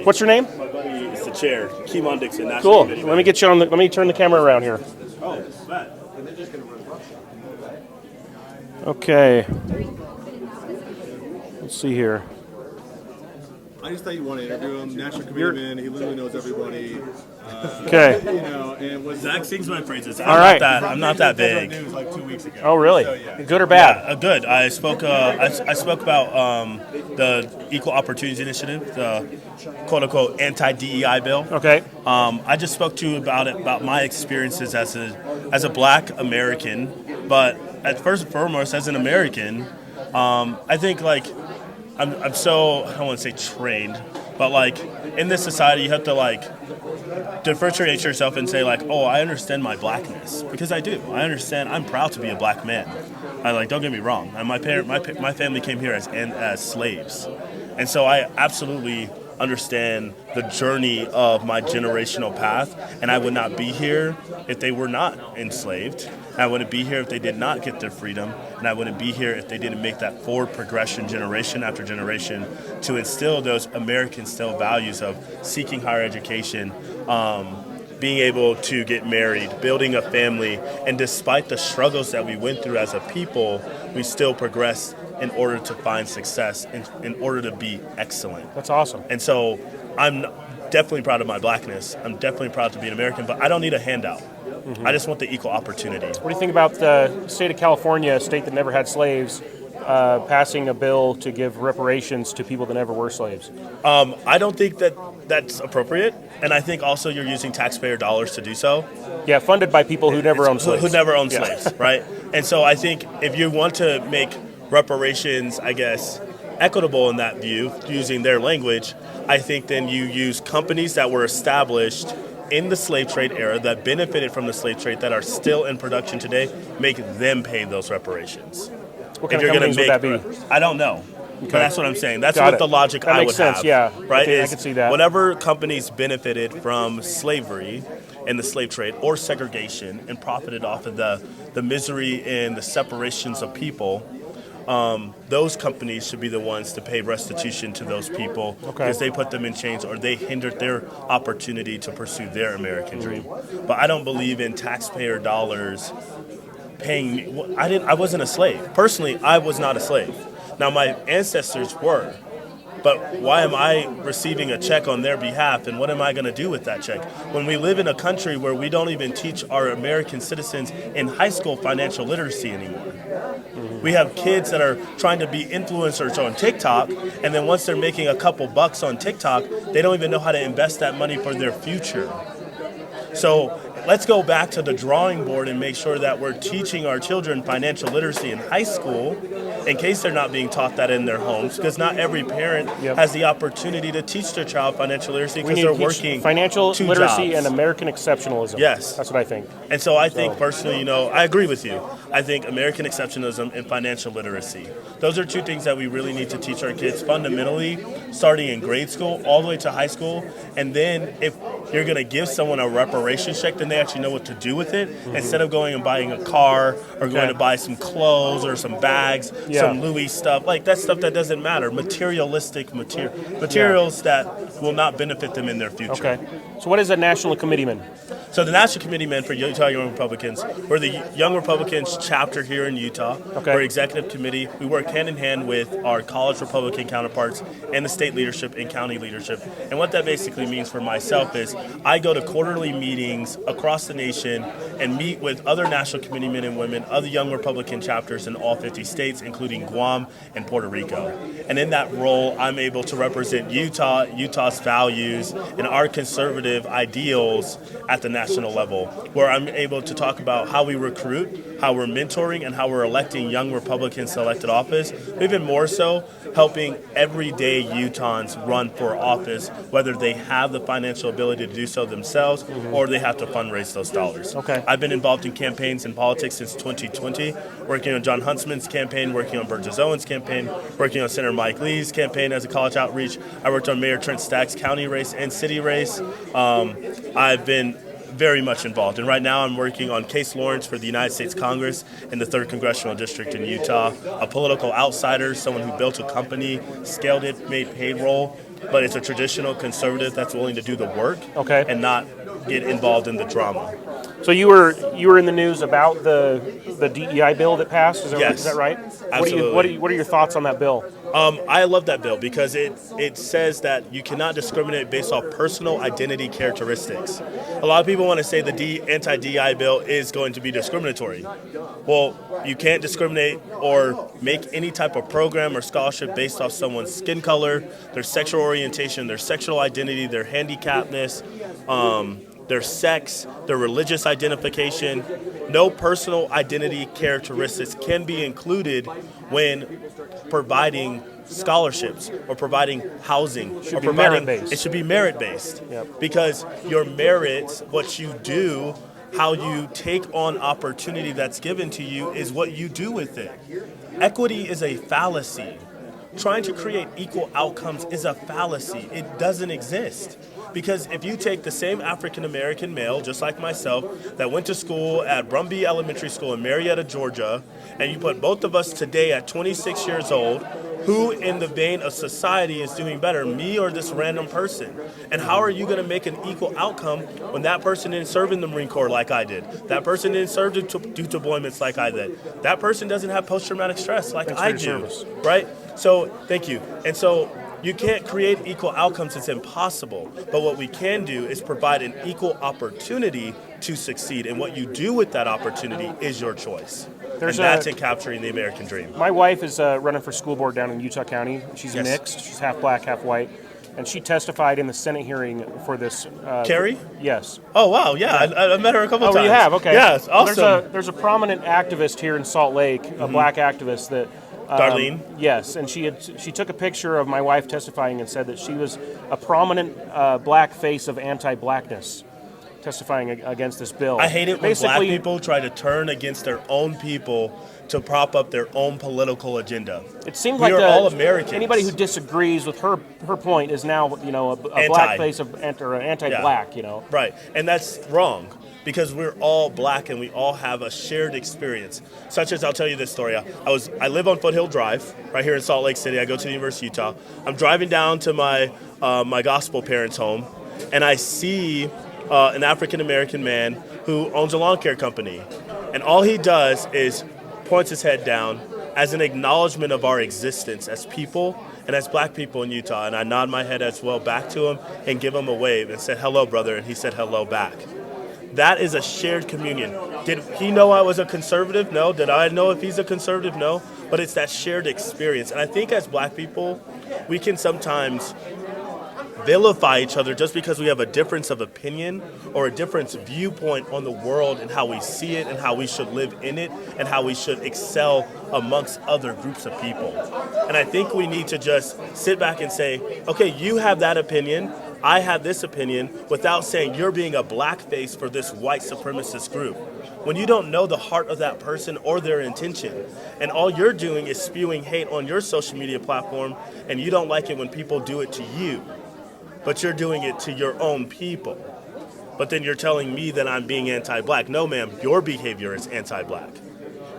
What's your name? My buddy is the chair, Keimon Dixson. Cool. Let me get you on. Let me turn the camera around here. Oh, bad. Okay. Let's see here. I just thought you want to interview him. National committeeman. He literally knows everybody. Okay. And was Zach sings my praises. All right. I'm not that big. News like 2 weeks ago. Oh, really? So, yeah. Good or bad? Yeah, good. I spoke about the Equal Opportunities Initiative, the quote-unquote anti-DEI bill. Okay. I just spoke to you about my experiences as a Black American, but at first and foremost, as an American, I think I'm so, I don't want to say trained, but in this society you have to differentiate yourself and say oh, I understand my blackness, because I do. I understand. I'm proud to be a Black man. Don't get me wrong. And my family came here as slaves, and so I absolutely understand the journey of my generational path, and I would not be here if they were not enslaved. I wouldn't be here if they did not get their freedom, and I wouldn't be here if they didn't make that forward progression generation after generation to instill those American-style values of seeking higher education, being able to get married, building a family, and despite the struggles that we went through as a people, we still progressed in order to find success, in order to be excellent. That's awesome. And so I'm definitely proud of my blackness. I'm definitely proud to be an American, but I don't need a handout. I just want the equal opportunity. What do you think about the state of California, a state that never had slaves, passing a bill to give reparations to people that never were slaves? I don't think that's appropriate, and I think also you're using taxpayer dollars to do so. Yeah, funded by people who never owned slaves. Who never owned slaves, right? And so I think if you want to make reparations, I guess, equitable in that view, using their language, I think then you use companies that were established in the slave trade era that benefited from the slave trade that are still in production today, make them pay those reparations. What kind of companies would that be? I don't know. Okay. But that's what I'm saying. That's Got what it. the logic That I makes would sense, have. yeah. Right? I can see that. Whatever companies benefited from slavery and the slave trade or segregation and profited off of the misery and the separations of people, those companies should be the ones to pay restitution to those people because they put them in chains or they hindered their opportunity to pursue their American dream. But I don't believe in taxpayer dollars paying me. I wasn't a slave. Personally, I was not a slave. Now, my ancestors were. But why am I receiving a check on their behalf, and what am I going to do with that check? When we live in a country where we don't even teach our American citizens in high school financial literacy anymore. We have kids that are trying to be influencers on TikTok, and then once they're making a couple bucks on TikTok, they don't even know how to invest that money for their future. So let's go back to the drawing board and make sure that we're teaching our children financial literacy in high school in case they're not being taught that in their homes, because not every parent has the opportunity to teach their child financial literacy because they're working financial literacy jobs. And American exceptionalism. Yes. That's what I think. And so I think personally, I agree with you. I think American exceptionalism and financial literacy, those are two things that we really need to teach our kids fundamentally, starting in grade school all the way to high school. And then if you're going to give someone a reparations check, then they actually know what to do with it instead of going and buying a car or going to buy some clothes or some bags, some Louis stuff. That stuff that doesn't matter. Materialistic materials that will not benefit them in their future. Okay. So what is a national committeeman? So the National Committeeman for Utah Young Republicans, we're the Young Republicans chapter here in Utah. We're executive committee. We work hand in hand with our college Republican counterparts and the state leadership and county leadership. And what that basically means for myself is I go to quarterly meetings across the nation and meet with other national committeemen and women, other Young Republican chapters in all 50 states, including Guam and Puerto Rico. And in that role, I'm able to represent Utah's values, and our conservative ideals at the national level, where I'm able to talk about how we recruit, how we're mentoring, and how we're electing young Republicans to elected office. But even more so, helping everyday Utahns run for office, whether they have the financial ability to do so themselves or they have to fundraise those dollars. I've been involved in campaigns and politics since 2020, working on John Huntsman's campaign, working on Burgess Owens' campaign, working on Senator Mike Lee's campaign as a college outreach. I worked on Mayor Trent Stack's county race and city race. I've been very much involved. And right now I'm working on Case Lawrence for the United States Congress in the 3rd Congressional District in Utah, a political outsider, someone who built a company, scaled it, made payroll, but it's a traditional conservative that's willing to do the work and not get involved in the drama. So you were in the news about the DEI bill that passed. Is that right? Absolutely. What are your thoughts on that bill? I love that bill because it says that you cannot discriminate based off personal identity characteristics. A lot of people want to say the anti-DEI bill is going to be discriminatory. Well, you can't discriminate or make any type of program or scholarship based off someone's skin color, their sexual orientation, their sexual identity, their handicappedness, their sex, their religious identification. No personal identity characteristics can be included when providing scholarships or providing housing. It should be merit-based. Yep. Because your merits, what you do, how you take on opportunity that's given to you is what you do with it. Equity is a fallacy. Trying to create equal outcomes is a fallacy. It doesn't exist. Because if you take the same African-American male, just like myself, that went to school at Brumby Elementary School in Marietta, Georgia, and you put both of us today at 26 years old, who in the vein of society is doing better, me or this random person? And how are you going to make an equal outcome when that person didn't serve in the Marine Corps like I did? That person didn't serve due to deployments like I did. That person doesn't have post-traumatic stress like I do, right? So, thank you. And so, you can't create equal outcomes. It's impossible. But what we can do is provide an equal opportunity to succeed. And what you do with that opportunity is your choice. That's in capturing the American dream. My wife is running for school board down in Utah County. She's mixed. She's half black, half white. And she testified in the Senate hearing for this. Carrie? Yes. Oh, wow. Yeah, I met her a couple times. Oh, you have? Okay. Yes, awesome. There's a prominent activist here in Salt Lake, a black activist that... Darlene? Yes, and she took a picture of my wife testifying and said that she was a prominent black face of anti-blackness, testifying against this bill. I hate it when black people try to turn against their own people to prop up their own political agenda. It seems we like are all Americans. Anybody who disagrees with her point is now a black face of anti-black. Right, and that's wrong. Because we're all black and we all have a shared experience. Such as, I'll tell you this story. I live on Foothill Drive, right here in Salt Lake City. I go to the University of Utah. I'm driving down to my gospel parents' home, and I see an African-American man who owns a lawn care company. And all he does is points his head down as an acknowledgement of our existence as people and as black people in Utah. And I nod my head as well back to him and give him a wave and said, "Hello, brother," and he said hello back. That is a shared communion. Did he know I was a conservative? No. Did I know if he's a conservative? No. But it's that shared experience. And I think as black people, we can sometimes vilify each other just because we have a difference of opinion or a different viewpoint on the world and how we see it and how we should live in it and how we should excel amongst other groups of people. And I think we need to just sit back and say, okay, you have that opinion, I have this opinion, without saying you're being a blackface for this white supremacist group. When you don't know the heart of that person or their intention, and all you're doing is spewing hate on your social media platform, and you don't like it when people do it to you, but you're doing it to your own people. But then you're telling me that I'm being anti-black. No, ma'am, your behavior is anti-black.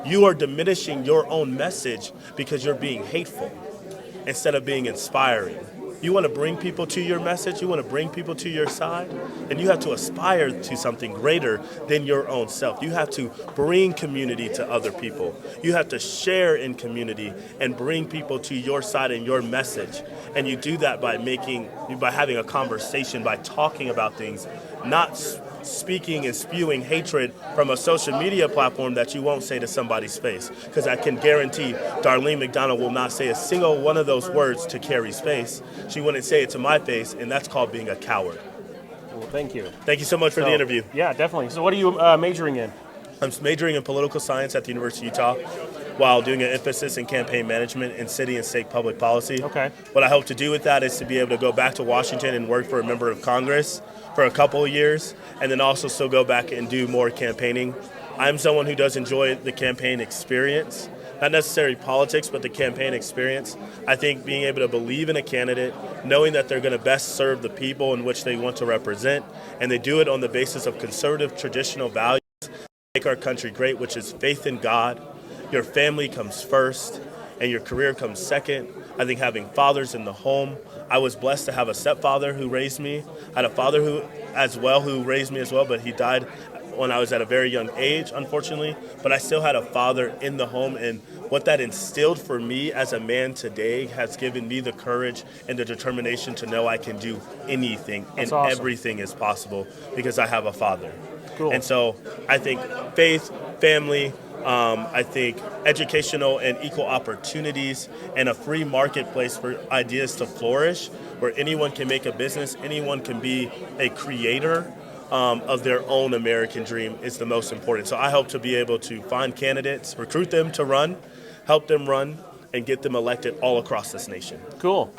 You are diminishing your own message because you're being hateful instead of being inspiring. You want to bring people to your message, you want to bring people to your side, and you have to aspire to something greater than your own self. You have to bring community to other people. You have to share in community and bring people to your side and your message. And you do that by having a conversation, by talking about things, not speaking and spewing hatred from a social media platform that you won't say to somebody's face. Because I can guarantee Darlene McDonald will not say a single one of those words to Carrie's face. She wouldn't say it to my face, and that's called being a coward. Well, thank you. Thank you so much for the interview. Yeah, definitely. So what are you majoring in? I'm majoring in political science at the University of Utah while doing an emphasis in campaign management and city and state public policy. Okay. What I hope to do with that is to be able to go back to Washington and work for a member of Congress for a couple of years, and then also still go back and do more campaigning. I'm someone who does enjoy the campaign experience, not necessarily politics, but the campaign experience. I think being able to believe in a candidate, knowing that they're going to best serve the people in which they want to represent, and they do it on the basis of conservative traditional values, make our country great, which is faith in God, your family comes first, and your career comes second. I think having fathers in the home, I was blessed to have a stepfather who raised me. I had a father who raised me as well, but he died when I was at a very young age, unfortunately. But I still had a father in the home, and what that instilled for me as a man today has given me the courage and the determination to know I can do anything. That's and awesome. everything is possible because I have a father. Cool. And so I think faith, family, I think educational and equal opportunities, and a free marketplace for ideas to flourish, where anyone can make a business, anyone can be a creator of their own American dream, is the most important. So I hope to be able to find candidates, recruit them to run, help them run, and get them elected all across this nation. Cool.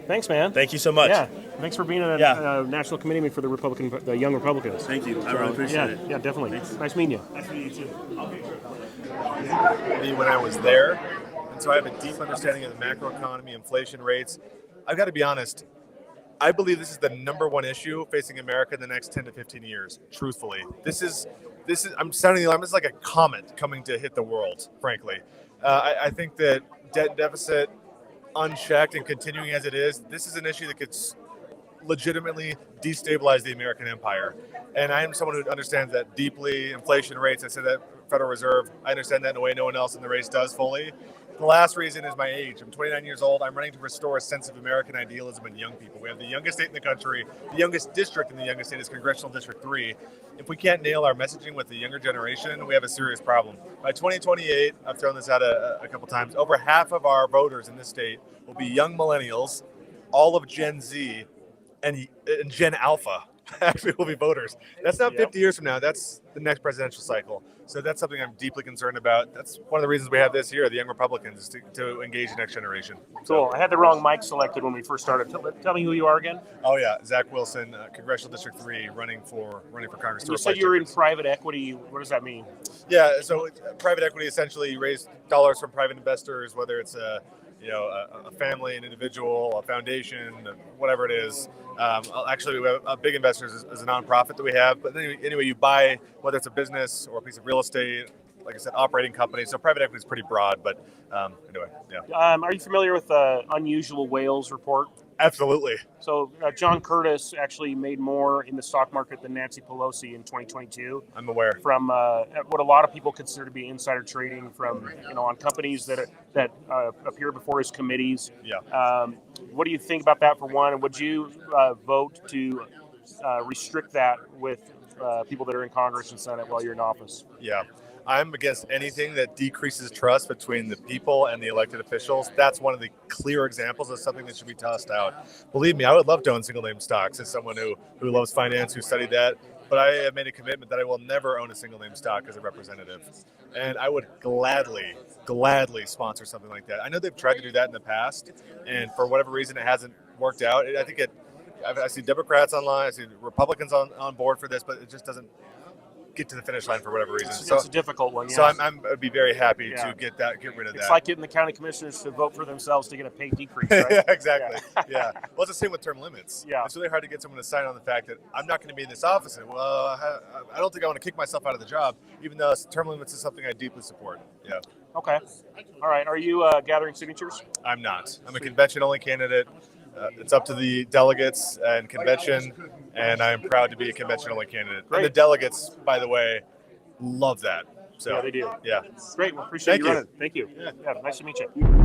Thanks, man. Thank you so much. Yeah. Thanks for being a national committeeman for the Young Republicans. Thank you. I really appreciate it. Yeah, definitely. Thanks. Nice meeting you. Nice to meet you too. When I was there, and so I have a deep understanding of the macroeconomy, inflation rates. I've got to be honest. I believe this is the number one issue facing America in the next 10 to 15 years. Truthfully, this is. I'm sounding. I'm just like a comet coming to hit the world. Frankly, I think that debt and deficit, unchecked and continuing as it is, this is an issue that could legitimately destabilize the American empire. And I am someone who understands that deeply. Inflation rates. I said that Federal Reserve. I understand that in a way no one else in the race does fully. The last reason is my age. I'm 29 years old. I'm running to restore a sense of American idealism in young people. We have the youngest state in the country. The youngest district in the youngest state is Congressional District 3. If we can't nail our messaging with the younger generation, we have a serious problem. By 2028, I've thrown this out a couple times, over half of our voters in this state will be young millennials, all of Gen Z, and Gen Alpha actually will be voters. That's not 50 years from now. That's the next presidential cycle. So that's something I'm deeply concerned about. That's one of the reasons we have this here, the Young Republicans, is to engage the next generation. Cool. I had the wrong mic selected when we first started. Tell me who you are again. Oh yeah, Zach Wilson, Congressional District 3, running for Congress. You said you were in private equity. What does that mean? Yeah, so private equity essentially you raise dollars from private investors, whether it's a family, an individual, a foundation, whatever it is. Actually, we have big investors as a nonprofit that we have. But anyway, you buy, whether it's a business or a piece of real estate, like I said, operating companies. So private equity is pretty broad. But anyway, yeah. Are you familiar with the Unusual Whales report? Absolutely. So John Curtis actually made more in the stock market than Nancy Pelosi in 2022. I'm aware. From what a lot of people consider to be insider trading from on companies that appear before his committees. Yeah. What do you think about that, for one? And would you vote to restrict that with people that are in Congress and Senate while you're in office? Yeah. I'm against anything that decreases trust between the people and the elected officials. That's one of the clear examples of something that should be tossed out. Believe me, I would love to own single name stocks as someone who loves finance, who studied that. But I have made a commitment that I will never own a single name stock as a representative. And I would gladly sponsor something like that. I know they've tried to do that in the past, and for whatever reason, it hasn't worked out. I see Democrats online, I see Republicans on board for this, but it just doesn't get to the finish line for whatever reason. It's a difficult one. Yeah. So I'd be very happy to get rid of that. It's like getting the county commissioners to vote for themselves to get a pay decrease, right? Yeah, exactly. Yeah. Well, it's the same with term limits. Yeah. It's really hard to get someone to sign on the fact that I'm not going to be in this office. And, well, I don't think I want to kick myself out of the job, even though term limits is something I deeply support. Yeah. Okay. All right. Are you gathering signatures? I'm not. I'm a convention-only candidate. It's up to the delegates and convention, and I'm proud to be a convention-only candidate. Great. And the delegates, by the way, love that. So Yeah, they do. Yeah. Great. Well, appreciate Thank you you. running. Thank you. Yeah. Nice to meet you.